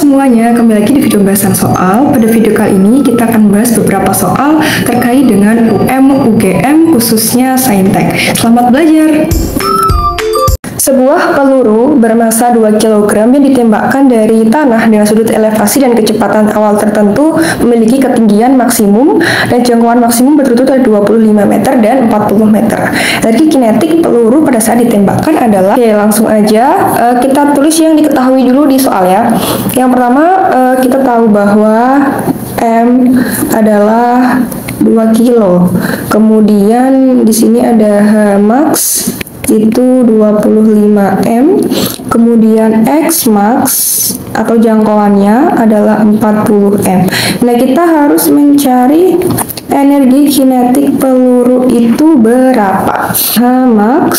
semuanya, kembali lagi di video pembahasan soal. Pada video kali ini kita akan bahas beberapa soal terkait dengan UM, UGM, khususnya Saintek. Selamat belajar! Sebuah peluru bermassa 2 kg yang ditembakkan dari tanah dengan sudut elevasi dan kecepatan awal tertentu memiliki ketinggian maksimum dan jangkauan maksimum berturut-turut ada 25 meter dan 40 meter. Energi kinetik peluru pada saat ditembakkan adalah, oke langsung aja kita tulis yang diketahui dulu di soal ya. Yang pertama kita tahu bahwa M adalah 2 kilo. Kemudian di sini ada H max itu 25 M, kemudian X max atau jangkauannya adalah 40 M. Nah, kita harus mencari energi kinetik peluru itu berapa. H max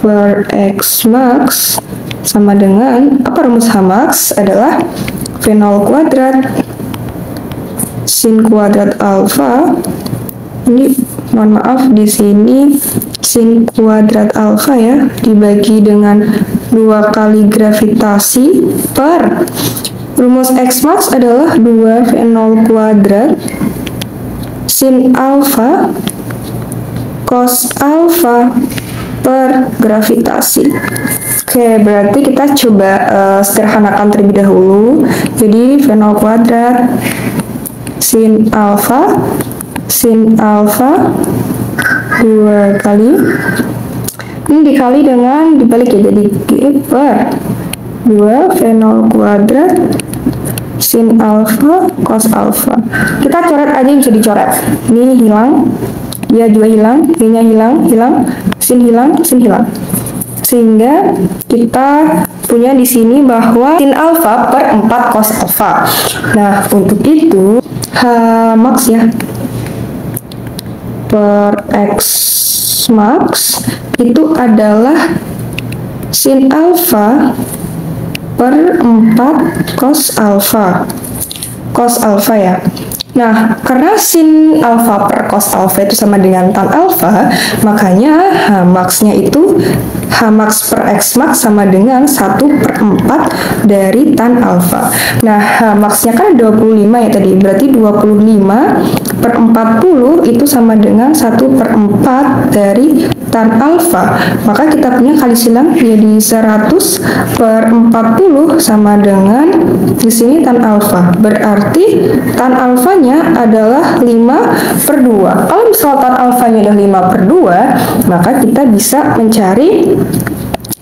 per X max sama dengan, apa rumus H max adalah V0 kuadrat sin kuadrat alfa. Ini mohon maaf di sini sin kuadrat alfa ya, dibagi dengan 2 kali gravitasi per rumus X max adalah 2 V0 kuadrat sin alfa cos alfa per gravitasi. Oke, berarti kita coba sederhanakan terlebih dahulu. Jadi V0 kuadrat sin alfa 2 kali ini dikali dengan dibalik ya, jadi G per 2 V0 kuadrat sin alfa cos alfa. Kita coret aja, bisa dicoret. Ini hilang, dia juga hilang, G-nya hilang, sin hilang, sehingga kita punya di sini bahwa sin alfa per 4 cos alfa. Nah, untuk itu H max ya per X max itu adalah sin alfa per 4 cos alfa. Cos alfa ya. Nah, karena sin alfa per cos alfa itu sama dengan tan alfa, makanya H max-nya itu H max per X max sama dengan 1/4 dari tan alfa. Nah, H max-nya kan 25 ya tadi, berarti 25 per 40 itu sama dengan 1/4 dari tan alfa. Maka kita punya kali silang jadi 100 per 40 sama dengan di sini tan alfa. Berarti tan alfanya adalah 5/2. Kalau misal tan alfanya adalah 5/2, maka kita bisa mencari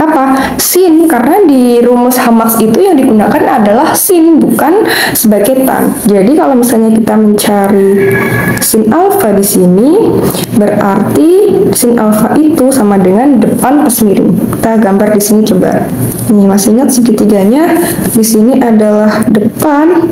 apa? Sin, karena di rumus H max itu yang digunakan adalah sin, bukan sebagai tan. Jadi kalau misalnya kita mencari sin alfa di sini, berarti sin alfa itu sama dengan depan plus miring. Kita gambar di sini coba. Ini masih ingat segitiganya? Di sini adalah depan,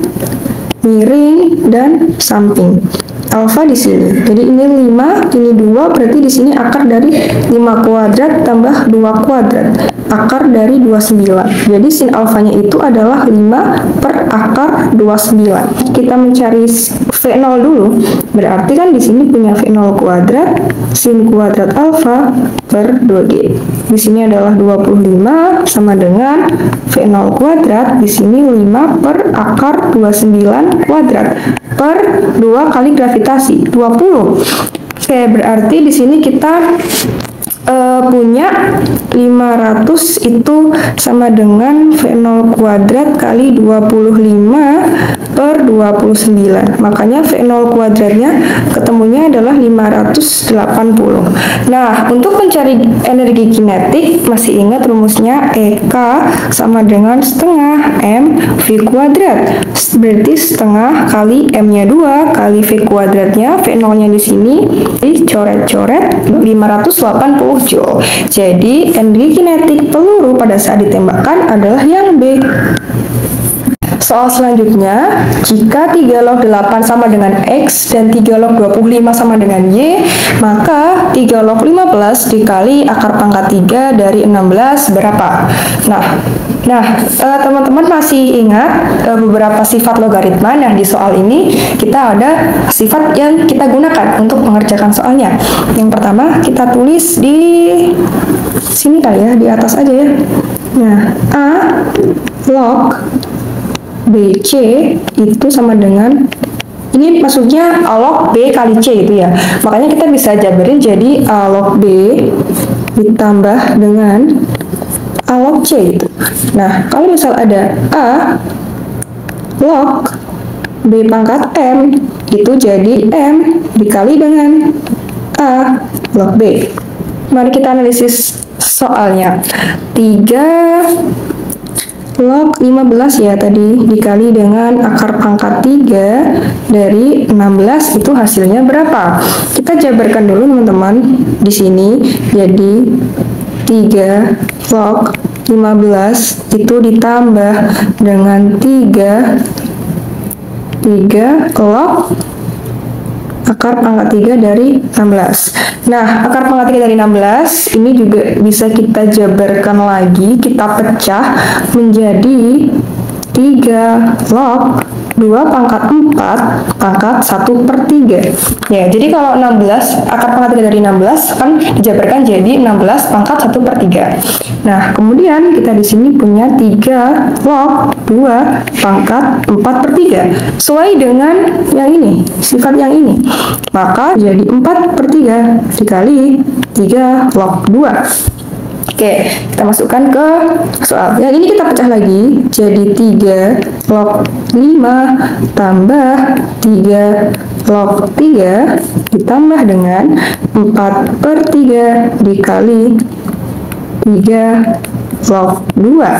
miring, dan samping. Alfa di sini. Jadi ini 5, ini 2, berarti di sini akar dari 5 kuadrat tambah 2 kuadrat. Akar dari 29. Jadi sin alfanya itu adalah 5 per akar 29. Kita mencari V0 dulu. Berarti kan di sini punya V0 kuadrat sin kuadrat alfa per 2G. Di sini adalah 25 sama dengan V0 kuadrat, di sini 5 per akar 29 kuadrat per 2 kali gravitasi 20. Oke, berarti di sini kita punya 500 itu sama dengan V0 kuadrat kali 25 per 29. Makanya V0 kuadratnya ketemunya adalah 580. Nah, untuk mencari energi kinetik, masih ingat rumusnya EK sama dengan setengah M V kuadrat. Berarti setengah kali M-nya 2 kali V kuadratnya, V0-nya di sini dicoret-coret 580 Joule. Jadi energi kinetik peluru pada saat ditembakkan adalah yang B. Soal selanjutnya, jika 3 log 8 sama dengan X dan 3 log 25 sama dengan Y, maka 3 log 15 dikali akar pangkat 3 dari 16 berapa? Nah, teman-teman masih ingat beberapa sifat logaritma? Nah, di soal ini kita ada sifat yang kita gunakan untuk mengerjakan soalnya. Yang pertama, kita tulis di sini kali ya, di atas aja ya. Nah, A log BC itu sama dengan, ini maksudnya A log B kali C itu ya. Makanya kita bisa jabarin jadi A log B ditambah dengan A log C itu. Nah, kalau misal ada A log B pangkat M, itu jadi M dikali dengan A log B. Mari kita analisis soalnya. 3 log 15 ya tadi dikali dengan akar pangkat 3 dari 16 itu hasilnya berapa? Kita jabarkan dulu teman-teman di sini. Jadi 3 log 15 itu ditambah dengan 3 log akar pangkat 3 dari 16. Nah, akar pangkat 3 dari 16 ini juga bisa kita jabarkan lagi, kita pecah menjadi 3 log 2 pangkat 4 pangkat 1/3. Ya, jadi kalau 16, akar pangkat 3 dari 16 kan dijabarkan jadi 16 pangkat 1/3. Nah, kemudian kita di sini punya 3 log 2 pangkat 4/3. Sesuai dengan yang ini, sifat yang ini. Maka jadi 4/3 dikali 3 log 2. Oke, kita masukkan ke soal. Yang ini kita pecah lagi, jadi 3 log 5 tambah 3 log 3 ditambah dengan 4/3 dikali 3 log 2.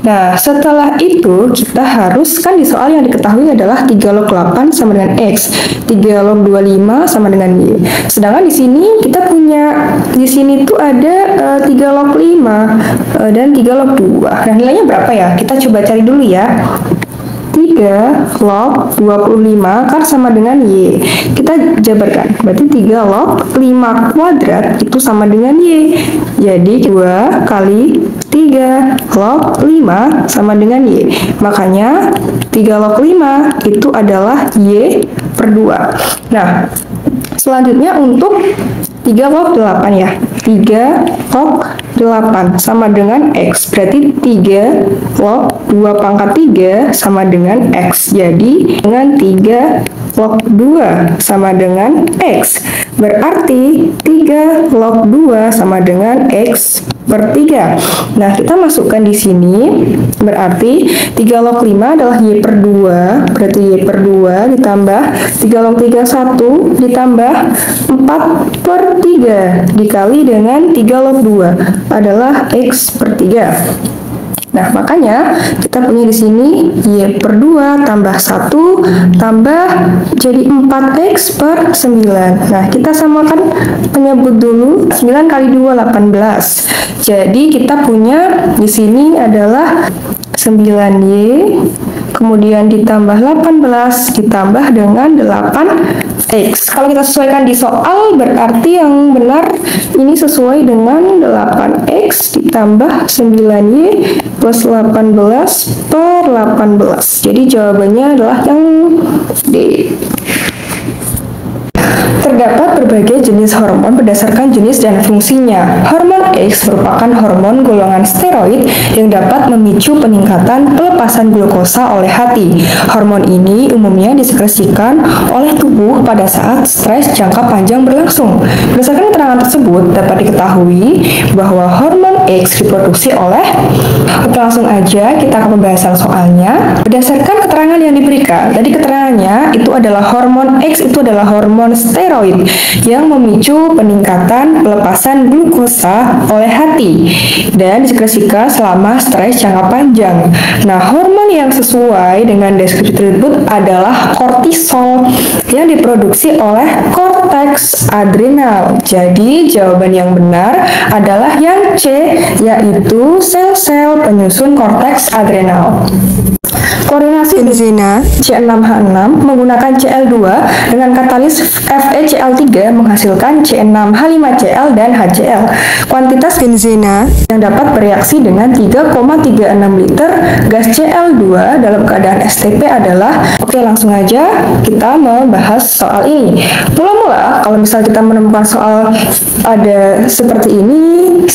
Nah, setelah itu kita harus, kan di soal yang diketahui adalah 3 log 8 sama dengan X, 3 log 25 sama dengan Y. Sedangkan di sini kita punya, di sini tuh ada 3 log 5 dan 3 log 2. Nah, nilainya berapa ya? Kita coba cari dulu ya. 3 log 25 kan sama dengan Y. Kita jabarkan, berarti 3 log 5 kuadrat itu sama dengan Y. Jadi 2 kali 3 log 5 sama dengan Y. Makanya 3 log 5 itu adalah Y/2. Nah, selanjutnya untuk 3 log 8 ya. 3 log 8 sama dengan X. Berarti 3 log 2 pangkat 3 sama dengan X. Jadi dengan 3 log 2 sama dengan X. Berarti 3 log 2 sama dengan X/3. Nah, kita masukkan di sini. Berarti 3 log 5 adalah Y/2. Berarti Y/2 ditambah 3 log 3 1 ditambah 4/3 dikali dengan 3 log 2 adalah X/3. Nah, makanya kita punya di sini Y/2 tambah 1 tambah jadi 4X/9. Nah, kita samakan penyebut dulu. 9 kali 2 18. Jadi kita punya di sini adalah 9Y kemudian ditambah 18 ditambah dengan 8X. Kalau kita sesuaikan di soal, berarti yang benar ini sesuai dengan 8X ditambah 9Y plus 18/18. Jadi jawabannya adalah yang D. Terdapat berbagai jenis hormon berdasarkan jenis dan fungsinya. Hormon X merupakan hormon golongan steroid yang dapat memicu peningkatan pelepasan glukosa oleh hati. Hormon ini umumnya disekresikan oleh tubuh pada saat stres jangka panjang berlangsung. Berdasarkan keterangan tersebut, dapat diketahui bahwa hormon X diproduksi oleh... Oke, langsung aja kita ke pembahasan soalnya. Berdasarkan keterangan yang diberikan, tadi keterangannya itu adalah hormon X itu adalah hormon steroid yang memicu peningkatan pelepasan glukosa oleh hati dan disekresikan selama stres jangka panjang. Nah, hormon yang sesuai dengan deskripsi tersebut adalah kortisol yang diproduksi oleh korteks adrenal. Jadi, jawaban yang benar adalah yang C, yaitu sel-sel penyusun korteks adrenal. Koordinasi benzena C6H6 menggunakan Cl2 dengan katalis FeCl3 menghasilkan C6H5Cl dan HCl. Kuantitas benzena yang dapat bereaksi dengan 3,36 liter gas Cl2 dalam keadaan STP adalah, oke, langsung aja kita membahas soal ini. Mula-mula kalau misalnya kita menemukan soal ada seperti ini,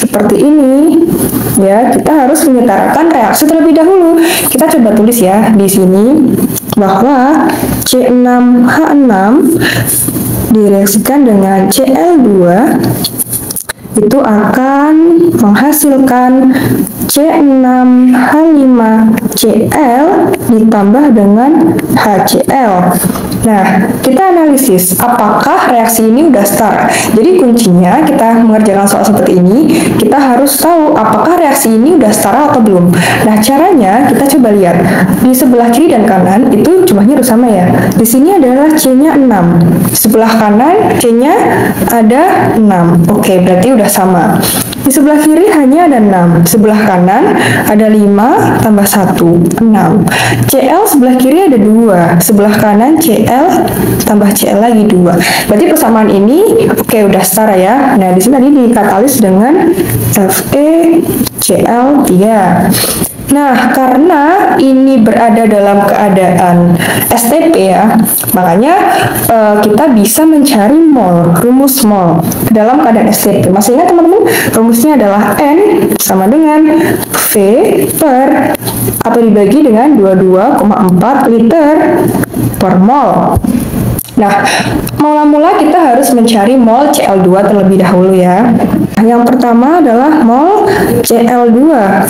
ya, kita harus menyetarakan reaksi terlebih dahulu. Kita coba tulis ya di sini bahwa C6H6 direaksikan dengan Cl2 itu akan menghasilkan C6H5Cl ditambah dengan HCl. Nah, kita analisis apakah reaksi ini udah start. Jadi kuncinya kita mengerjakan soal seperti ini, kita harus tahu apakah reaksi ini udah start atau belum. Nah, caranya kita coba lihat. Di sebelah kiri dan kanan itu jumlahnya harus sama ya. Di sini adalah C-nya 6. Sebelah kanan C-nya ada 6. Oke, berarti udah sama. Di sebelah kiri hanya ada 6. Sebelah kanan ada 5 tambah 1, 6. Cl sebelah kiri ada 2. Sebelah kanan Cl tambah Cl lagi 2. Berarti persamaan ini oke, udah setara ya. Nah, di sini tadi dikatalis dengan FeCl3. Nah, karena ini berada dalam keadaan STP ya, makanya kita bisa mencari mol, rumus mol dalam keadaan STP. Masih ingat teman-teman? Rumusnya adalah N sama dengan V per atau dibagi dengan 22,4 liter per mol. Nah, mula-mula kita harus mencari mol Cl2 terlebih dahulu ya. Yang pertama adalah mol Cl2.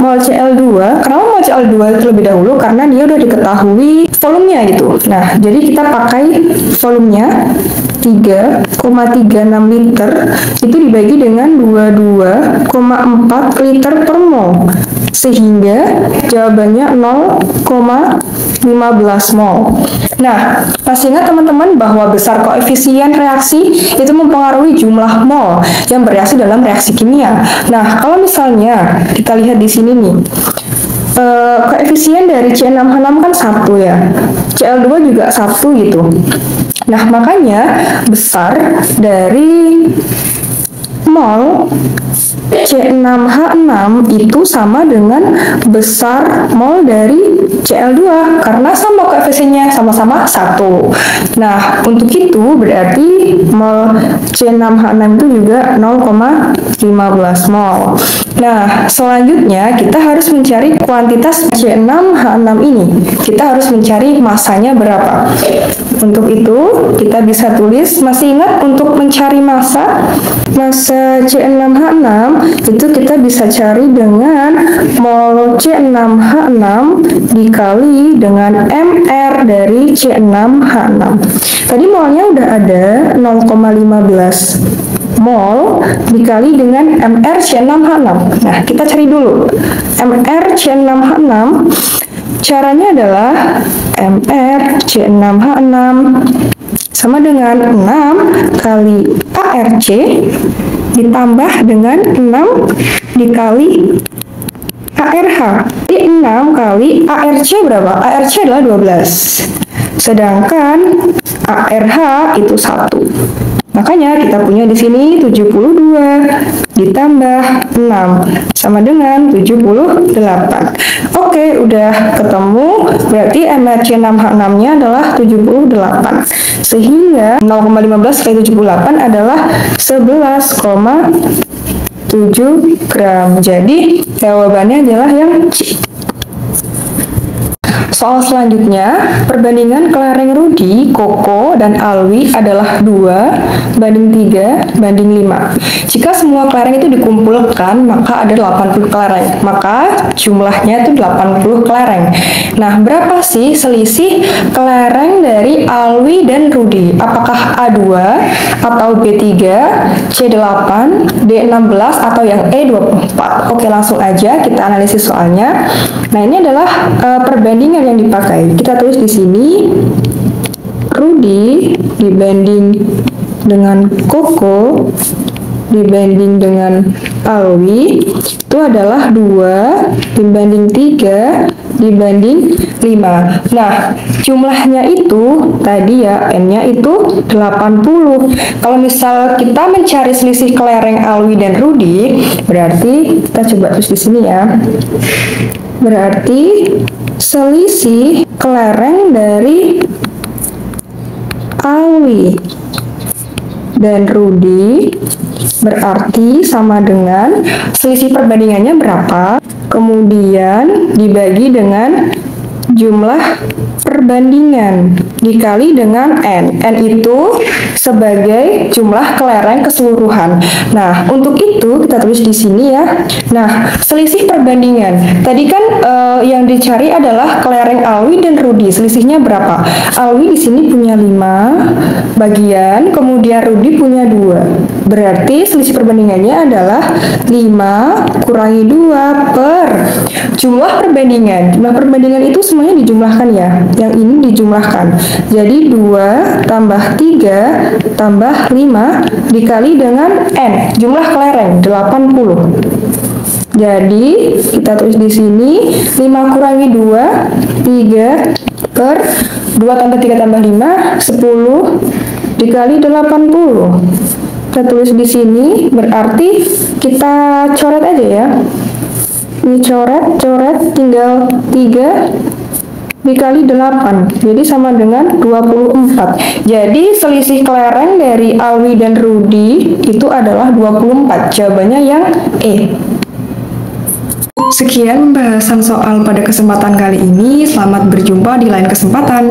Mol Cl2, kenapa mol Cl2 terlebih dahulu? Karena dia udah diketahui volumenya gitu. Nah, jadi kita pakai volumenya 3,36 liter itu dibagi dengan 22,4 liter per mol. Sehingga jawabannya 0,15 mol. Nah, masih ingat teman-teman bahwa besar koefisien reaksi itu mempengaruhi jumlah mol yang bereaksi dalam reaksi kimia. Nah, kalau misalnya kita lihat di sini nih, koefisien dari C6H6 kan 1 ya, Cl2 juga 1 gitu. Nah, makanya besar dari mol C6H6 itu sama dengan besar mol dari Cl2 karena sama koefisiennya, sama-sama 1. Nah, untuk itu berarti mol C6H6 itu juga 0,15 mol. Nah, selanjutnya kita harus mencari kuantitas C6H6 ini. Kita harus mencari masanya berapa. Untuk itu, kita bisa tulis, masih ingat untuk mencari massa C6H6 itu kita bisa cari dengan mol C6H6 dikali dengan MR dari C6H6. Tadi molnya udah ada 0,15 mol dikali dengan MR C6H6. Nah, kita cari dulu MR C6H6. Caranya adalah MR C6H6 sama dengan 6 kali ARC ditambah dengan 6 dikali ARH. Jadi 6 kali ARC berapa? ARC adalah 12. Sedangkan ARH itu 1. Makanya kita punya di sini 72 ditambah 6 sama dengan 78. Oke, udah ketemu. Berarti MrC6H6-nya adalah 78. Sehingga 0,15 kali 78 adalah 11,7 gram. Jadi jawabannya adalah yang C. Soal selanjutnya, perbandingan kelereng rudi, koko, dan alwi adalah 2 banding 3 banding 5. Jika semua kelereng itu dikumpulkan, maka ada 80 kelereng. Maka jumlahnya itu 80 kelereng. Nah, berapa sih selisih kelereng dari alwi dan rudi? Apakah A2 atau B3, C8, D16, atau yang E24? Oke, langsung aja kita analisis soalnya. Nah, ini adalah perbandingan yang dipakai. Kita tulis di sini rudi dibanding dengan koko dibanding dengan Alwi itu adalah 2 dibanding 3 dibanding 5. Nah, jumlahnya itu tadi ya, N-nya itu 80. Kalau misal kita mencari selisih kelereng Alwi dan Rudi, berarti kita coba tulis di sini ya. Berarti selisih kelereng dari Alwi dan Rudi berarti sama dengan selisih perbandingannya berapa, kemudian dibagi dengan jumlah perbandingan dikali dengan N. N itu sebagai jumlah kelereng keseluruhan. Nah, untuk itu kita tulis di sini ya. Nah, selisih perbandingan. Tadi kan yang dicari adalah kelereng Alwi dan Rudi. Selisihnya berapa? Alwi di sini punya 5 bagian, kemudian Rudi punya 2. Berarti selisih perbandingannya adalah 5 kurangi 2 per jumlah perbandingan. Jumlah perbandingan itu semuanya dijumlahkan ya. Yang ini dijumlahkan. Jadi 2 tambah 3 tambah 5 dikali dengan N. Jumlah kelereng 80. Jadi kita tulis di sini 5 kurangi 2, 3 per 2 tambah 3 tambah 5, 10 dikali 80. Kita tulis di sini, berarti kita coret aja ya. Ini coret, tinggal 3 dikali 8, jadi sama dengan 24. Jadi selisih kelereng dari Alwi dan Rudi itu adalah 24. Jawabannya yang E. Sekian pembahasan soal pada kesempatan kali ini. Selamat berjumpa di lain kesempatan.